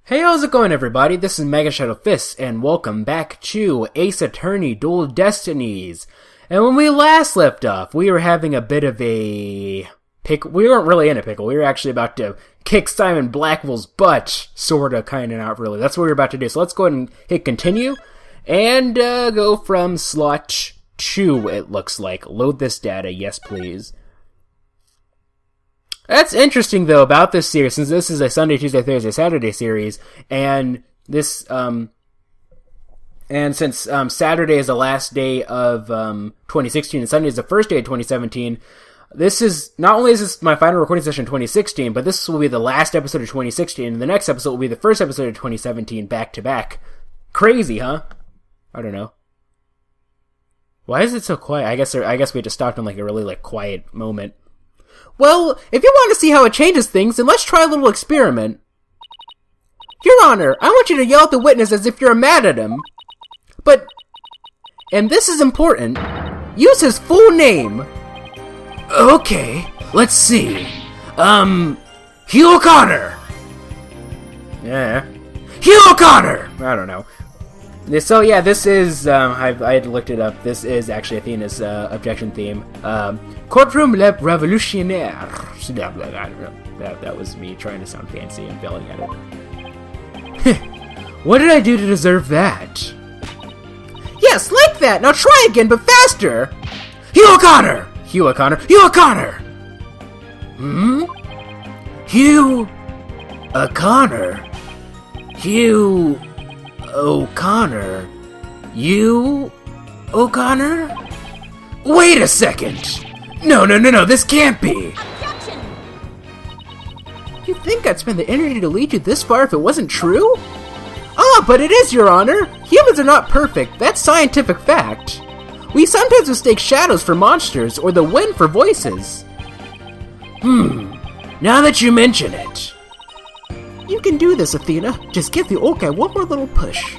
Hey, how's it going, everybody? This is MegaShadowFist, and welcome back to Ace Attorney Dual Destinies. And when we last left off, we were having a bit of a pickle. We weren't really in a pickle. We were actually about to kick Simon Blackwell's butt, sorta, kinda, not really. That's what we were about to do. So let's go ahead and hit continue, and go from slot 2, it looks like. Load this data, yes please. That's interesting, though, about this series, since this is a Sunday, Tuesday, Thursday, Saturday series, and this, and since, Saturday is the last day of, 2016, and Sunday is the first day of 2017, this is, not only is this my final recording session in 2016, but this will be the last episode of 2016, and the next episode will be the first episode of 2017, back to back. Crazy, huh? I don't know. Why is it so quiet? I guess we just stopped on, like, a really, quiet moment. Well, if you want to see how it changes things, then let's try a little experiment. Your Honor, I want you to yell at the witness as if you're mad at him. But, and this is important, use his full name. Okay, let's see. Hugh O'Connor. Yeah. Hugh O'Connor! I don't know. So yeah, this is, I had looked it up, this is actually Athena's objection theme. Courtroom Revolutionnaire. That was me trying to sound fancy and failing at it. What did I do to deserve that? Yes, like that! Now try again, but faster! Hugh O'Connor! Hugh O'Connor! Hugh O'Connor! Hugh O'Connor? Hugh O'Connor? You O'Connor? Wait a second! No, this can't be! Objection! You think I'd spend the energy to lead you this far if it wasn't true? Ah, but it is, Your Honor! Humans are not perfect, that's scientific fact. We sometimes mistake shadows for monsters, or the wind for voices. Now that you mention it. You can do this, Athena. Just give the old guy one more little push.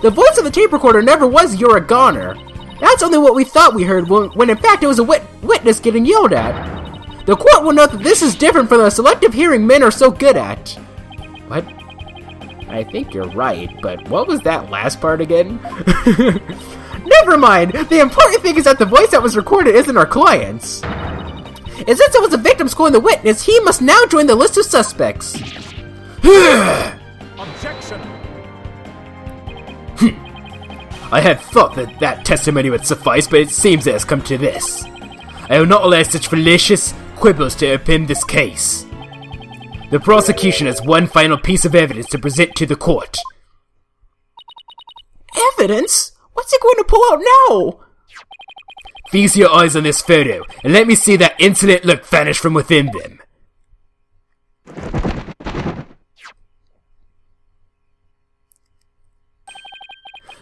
The voice of the tape recorder never was "You're a goner." That's only what we thought we heard when in fact it was a witness getting yelled at. The court will note that this is different from the selective hearing men are so good at. What? I think you're right, but what was that last part again? Never mind! The important thing is that the voice that was recorded isn't our client's. And since it was the victim scoring the witness, he must now join the list of suspects. Objection! I had thought that testimony would suffice, but it seems it has come to this. I will not allow such fallacious quibbles to upend this case. The prosecution has one final piece of evidence to present to the court. Evidence? What's he going to pull out now? Feast your eyes on this photo, and let me see that insolent look vanish from within them.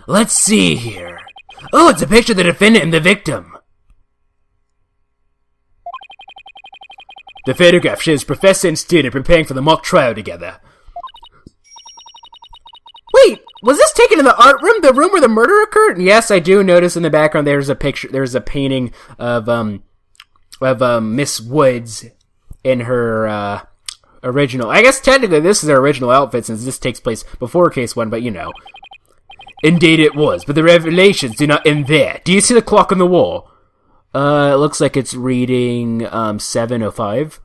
Let's see here. Oh, it's a picture of the defendant and the victim. The photograph shows professor and student preparing for the mock trial together. Wait, was this taken in the art room? The room where the murder occurred? Yes, I do notice in the background there's a picture, there's a painting of Miss Woods in her, original. I guess technically this is her original outfit since this takes place before case 1, but you know. Indeed it was, but the revelations do not end there. Do you see the clock on the wall? It looks like it's reading, 7:05.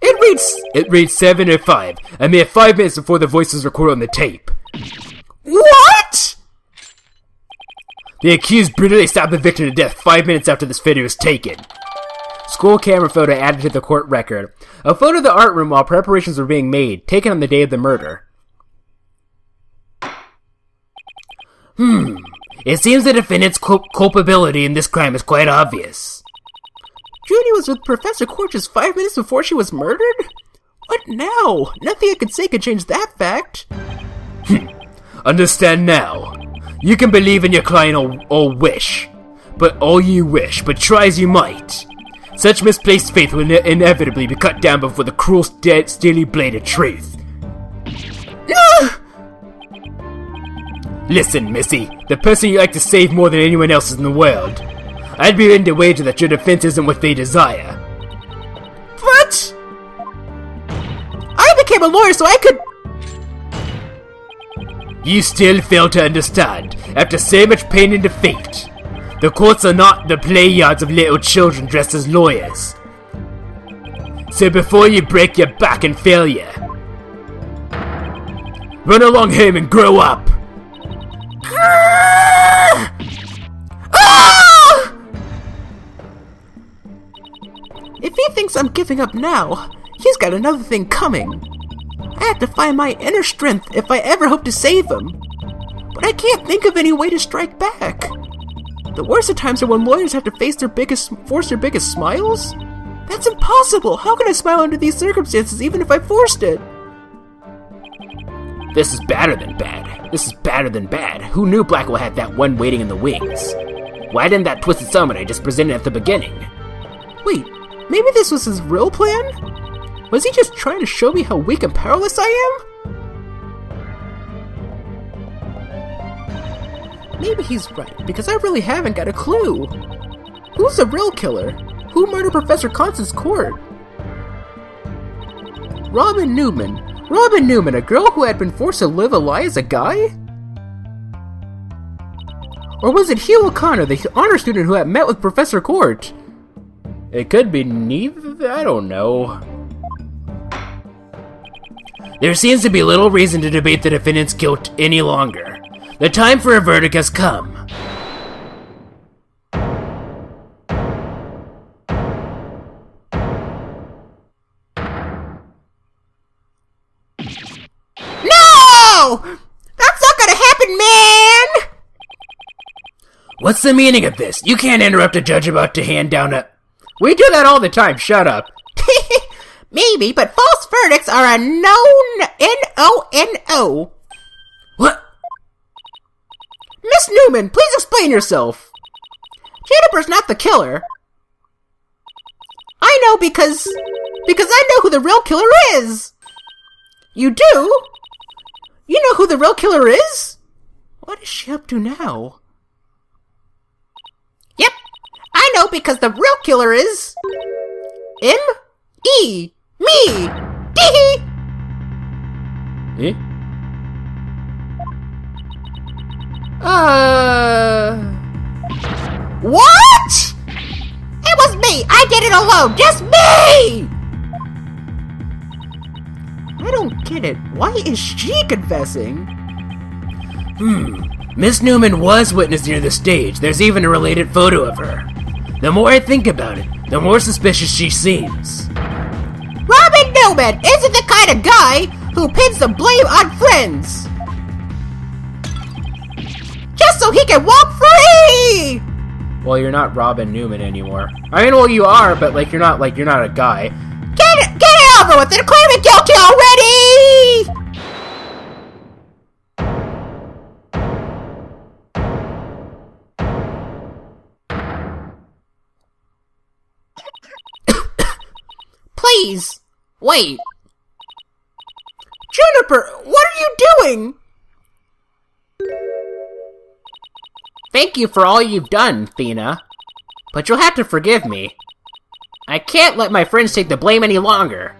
It reads 7:05, a mere 5 minutes before the voice was recorded on the tape. What?! The accused brutally stabbed the victim to death 5 minutes after this photo was taken. School camera photo added to the court record. A photo of the art room while preparations were being made, taken on the day of the murder. It seems the defendant's culpability in this crime is quite obvious. Judy was with Professor Corch's 5 minutes before she was murdered? What now? Nothing I could say could change that fact. Understand now. You can believe in your client all you wish, but try as you might. Such misplaced faith will inevitably be cut down before the cruel, steely blade of truth. Listen, Missy, the person you like to save more than anyone else in the world. I'd be willing to wager that your defense isn't what they desire. But I became a lawyer so I could... You still fail to understand, after so much pain and defeat. The courts are not the play yards of little children dressed as lawyers. So before you break your back in failure, run along home and grow up! If he thinks I'm giving up now, he's got another thing coming. I have to find my inner strength if I ever hope to save him. But I can't think of any way to strike back. The worst of times are when lawyers have to force their biggest smiles? That's impossible! How can I smile under these circumstances even if I forced it? This is badder than bad. This is badder than bad. Who knew Blackquill had that one waiting in the wings? Why didn't that twisted summon I just presented at the beginning? Wait, maybe this was his real plan? Was he just trying to show me how weak and powerless I am? Maybe he's right, because I really haven't got a clue. Who's the real killer? Who murdered Professor Constance's court? Robin Newman. Robin Newman, a girl who had been forced to live a lie as a guy? Or was it Hugh O'Connor, the honor student who had met with Professor Court? It could be neither, I don't know. There seems to be little reason to debate the defendant's guilt any longer. The time for a verdict has come. No! That's not gonna happen, man! What's the meaning of this? You can't interrupt a judge about to hand down a... We do that all the time, shut up. Maybe, but false verdicts are a known N-O-N-O. What? Miss Newman, please explain yourself. Juniper's not the killer. I know because I know who the real killer is. You do? You know who the real killer is? What is she up to now? Yep, I know because the real killer is... M-E. Me! Tee-hee! Eh? What? It was me! I did it alone! Just me! I don't get it. Why is she confessing? Miss Newman was witness near the stage. There's even a related photo of her. The more I think about it, the more suspicious she seems. Robin Newman isn't the kind of guy who pins the blame on friends. Just so he can walk free! Well, you're not Robin Newman anymore. I mean, well, you are, but, you're not a guy. Get it over with and declare me guilty already! Please, wait. Juniper, what are you doing? Thank you for all you've done, Athena. But you'll have to forgive me. I can't let my friends take the blame any longer.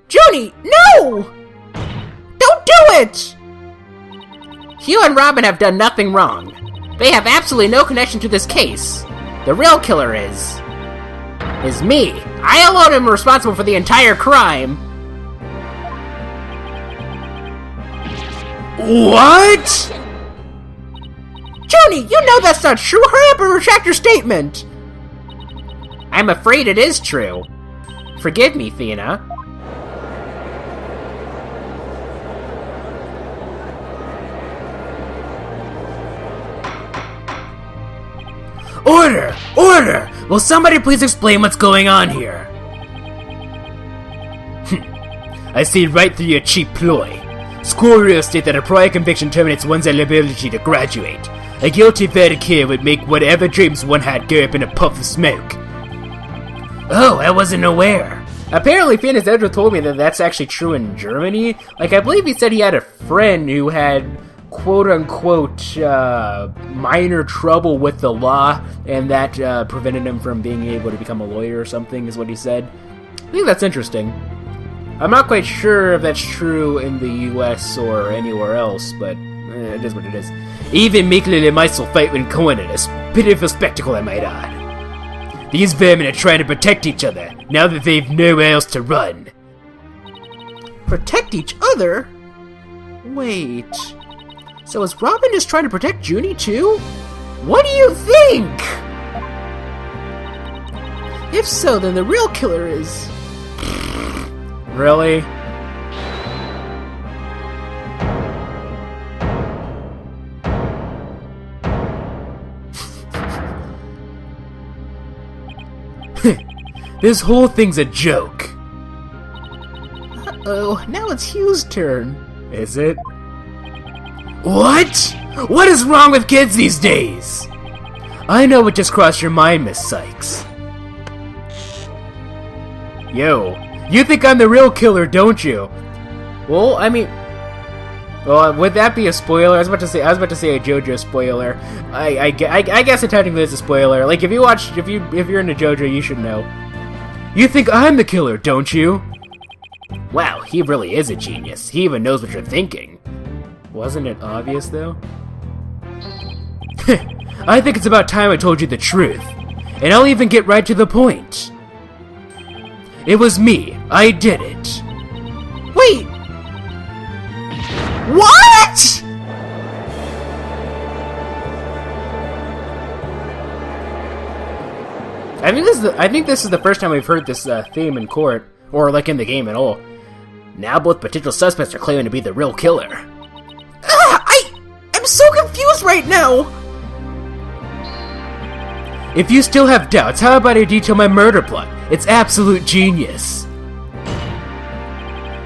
Junie, no! Don't do it! Hugh and Robin have done nothing wrong. They have absolutely no connection to this case. The real killer is me. I alone am responsible for the entire crime. What? Junie, you know that's not true. Hurry up and retract your statement. I'm afraid it is true. Forgive me, Athena. Order! Order! Will somebody please explain what's going on here? I see right through your cheap ploy. School rules state that a prior conviction terminates one's eligibility to graduate. A guilty verdict here would make whatever dreams one had go up in a puff of smoke. Oh, I wasn't aware. Apparently, Phoenix Edra told me that that's actually true in Germany. I believe he said he had a friend who had quote-unquote minor trouble with the law, and that prevented him from being able to become a lawyer or something, is what he said. I think that's interesting. I'm not quite sure if that's true in the US or anywhere else, but it is what it is. Even meekly mice will fight when cornered, a pitiful spectacle, I might add. These vermin are trying to protect each other, now that they've nowhere else to run. Protect each other? Wait. So is Robin just trying to protect Junie too? What do you think? If so, then the real killer is... Really? This whole thing's a joke. Uh-oh, now it's Hugh's turn. Is it? What? What is wrong with kids these days? I know what just crossed your mind, Miss Cykes. Yo, you think I'm the real killer, don't you? Well, I mean... Well, would that be a spoiler? I was about to say a JoJo spoiler. I guess it technically is a spoiler. Like, if you're into JoJo, you should know. You think I'm the killer, don't you? Wow, he really is a genius. He even knows what you're thinking. Wasn't it obvious, though? I think it's about time I told you the truth. And I'll even get right to the point. It was me. I did it. Wait! What?! I think this is the first time we've heard this theme in court, or like in the game at all. Now both potential suspects are claiming to be the real killer. I'm so confused right now! If you still have doubts, how about I detail my murder plot? It's absolute genius.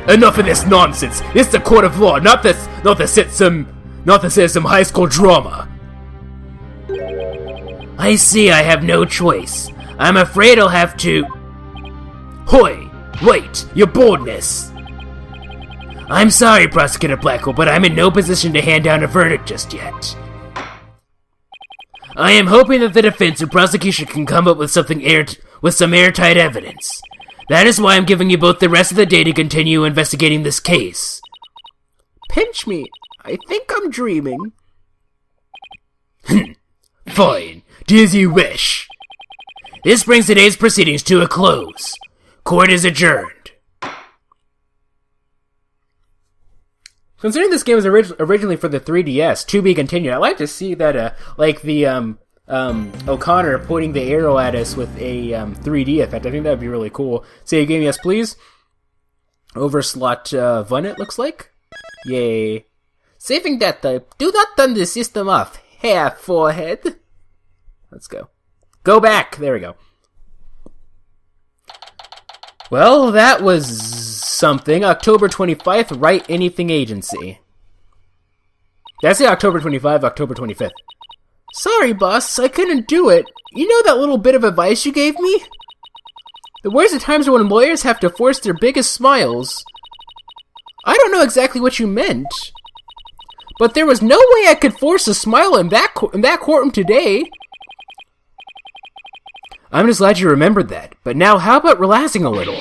Enough of this nonsense. This is a court of law, not to set some high school drama. I see I have no choice. I'm afraid I'll have to... Hoy! Wait! Your boldness! I'm sorry, Prosecutor Blackquill, but I'm in no position to hand down a verdict just yet. I am hoping that the defense and prosecution can come up with some airtight evidence. That is why I'm giving you both the rest of the day to continue investigating this case. Pinch me. I think I'm dreaming. Fine. Do as you wish. This brings today's proceedings to a close. Court is adjourned. Considering this game was originally for the 3DS, to be continued, I'd like to see that, O'Connor pointing the arrow at us with a 3D effect. I think that would be really cool. Say again, yes please. Overslot 1, it looks like. Yay. Saving data. Do not turn the system off. Hair forehead. Let's go. Go back! There we go. Well, that was something. October 25th, Wright Anything Agency. Did I say October 25th, October 25th? Sorry, boss, I couldn't do it. You know that little bit of advice you gave me? The worst of times when lawyers have to force their biggest smiles. I don't know exactly what you meant. But there was no way I could force a smile in that courtroom today. I'm just glad you remembered that. But now, how about relaxing a little?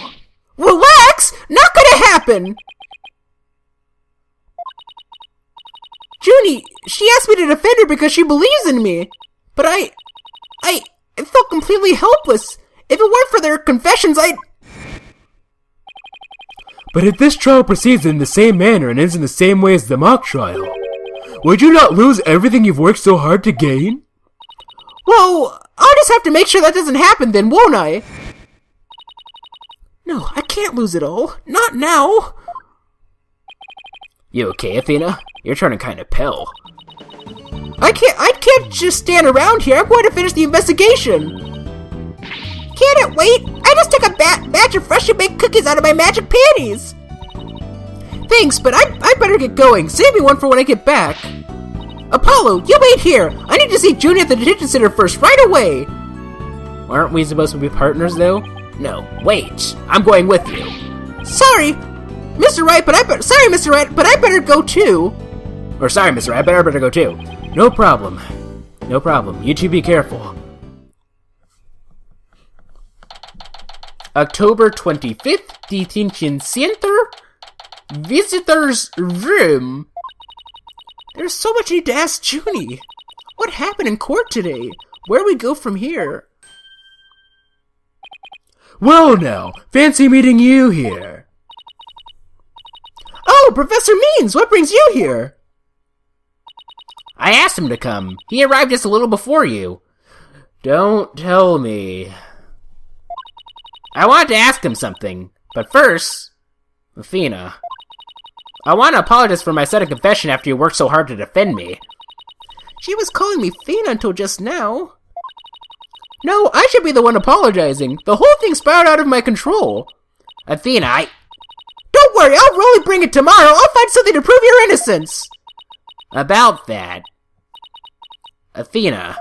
Relax? Not gonna happen! Junie, she asked me to defend her because she believes in me. But I felt completely helpless. If it weren't for their confessions, But if this trial proceeds in the same manner and ends in the same way as the mock trial, would you not lose everything you've worked so hard to gain? Well, I'll just have to make sure that doesn't happen then, won't I? No, I can't lose it all. Not now. You okay, Athena? You're turning kind of pale. I can't just stand around here. I'm going to finish the investigation. Can't it wait? I just took a batch of freshly baked cookies out of my magic panties. Thanks, but I better get going. Save me one for when I get back. Apollo, you wait here. I need to see Junie at the detention center first, right away. Aren't we supposed to be partners, though? No, wait. I'm going with you. Sorry, Mr. Wright, but I better go too. Or sorry, Mr. Wright, I better go too. No problem. No problem. You two be careful. October 25th, Detention Center, Visitor's Room. There's so much I need to ask Junie. What happened in court today? Where do we go from here? Well now, fancy meeting you here. Oh, Professor Means, what brings you here? I asked him to come. He arrived just a little before you. Don't tell me. I wanted to ask him something, but first, Athena. I want to apologize for my sudden confession after you worked so hard to defend me. She was calling me Athena until just now. No, I should be the one apologizing. The whole thing spiraled out of my control. Athena, Don't worry, I'll really bring it tomorrow. I'll find something to prove your innocence. About that. Athena.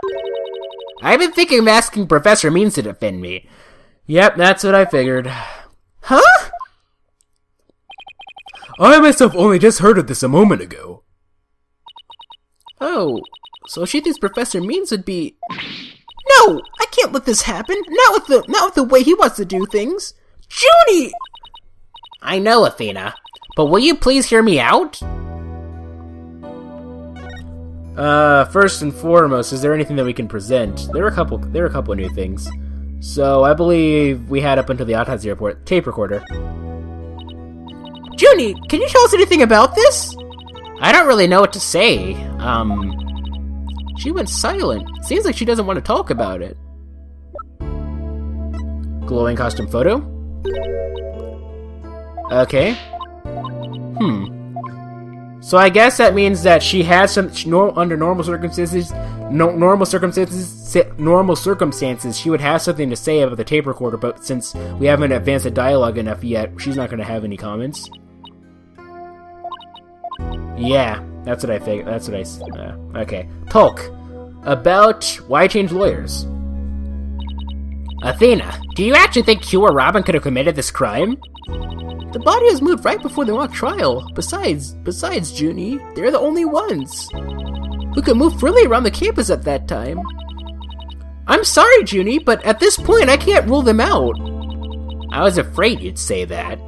I've been thinking of asking Professor Means to defend me. Yep, that's what I figured. Huh? I myself only just heard of this a moment ago. Oh, so she thinks Professor Means would be... No! I can't let this happen! Not with the way he wants to do things! Junie! I know, Athena, but will you please hear me out? First and foremost, is there anything that we can present? There are a couple of new things. So, I believe we had up until the autopsy report, tape recorder. Junie, can you tell us anything about this? I don't really know what to say. She went silent. Seems like she doesn't want to talk about it. Glowing costume photo? Okay. So I guess that means that she has some under normal circumstances, she would have something to say about the tape recorder. But since we haven't advanced the dialogue enough yet, she's not going to have any comments. Yeah, that's what I think. That's what I. Okay, talk about why change lawyers. Athena, do you actually think Q or Robin could have committed this crime? The body was moved right before the mock trial. Besides, Junie, they're the only ones who could move freely around the campus at that time. I'm sorry, Junie, but at this point, I can't rule them out. I was afraid you'd say that.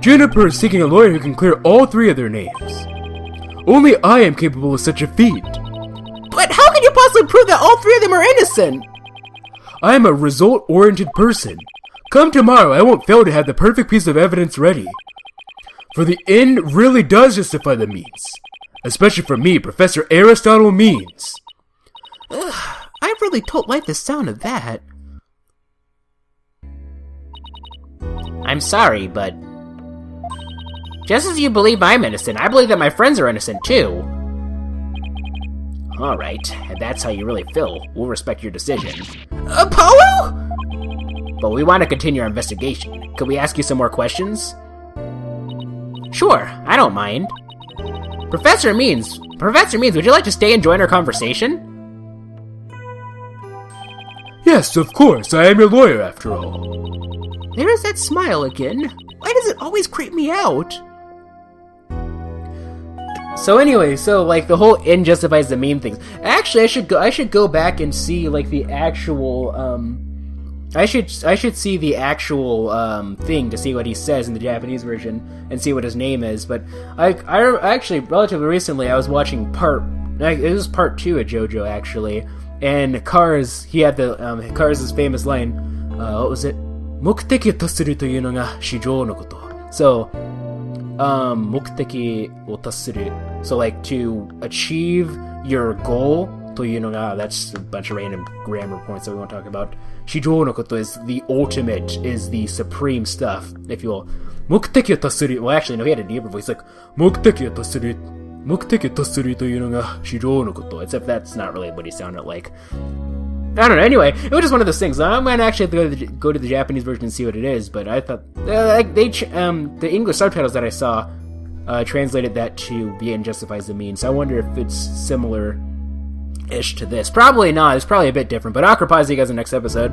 Juniper is seeking a lawyer who can clear all three of their names. Only I am capable of such a feat. But how can you possibly prove that all three of them are innocent? I am a result-oriented person. Come tomorrow, I won't fail to have the perfect piece of evidence ready. For the end really does justify the means. Especially for me, Professor Aristotle Means. I really don't like the sound of that. I'm sorry, but just as you believe I'm innocent, I believe that my friends are innocent too. Alright, and that's how you really feel. We'll respect your decision. Apollo? But we want to continue our investigation. Could we ask you some more questions? Sure, I don't mind. Professor Means, would you like to stay and join our conversation? Yes, of course, I am your lawyer after all. There's that smile again. Why does it always creep me out? So anyway, like the whole end justifies the meme things. Actually, I should go back and see like the actual I should see the actual thing to see what he says in the Japanese version and see what his name is. But I actually relatively recently I was watching part 2 of JoJo actually, and Cars, he had the Cars' famous line. What was it? 目的を達するというのが至上のこと. So 目的を達する. So like to achieve your goal というのが, that's a bunch of random grammar points that we won't talk about. 至上のこと is the ultimate, is the supreme stuff, if you will. 目的を達する. Well, actually, no, he had a deeper voice, like 目的を達する. 目的を達するというのが至上のこと. Except that's not really what he sounded like. I don't know. Anyway, it was just one of those things. I might actually have to go to the Japanese version and see what it is. But I thought the English subtitles that I saw translated that to the end justifies the means. So I wonder if it's similar-ish to this. Probably not. It's probably a bit different. But I'll surprise you guys in the next episode.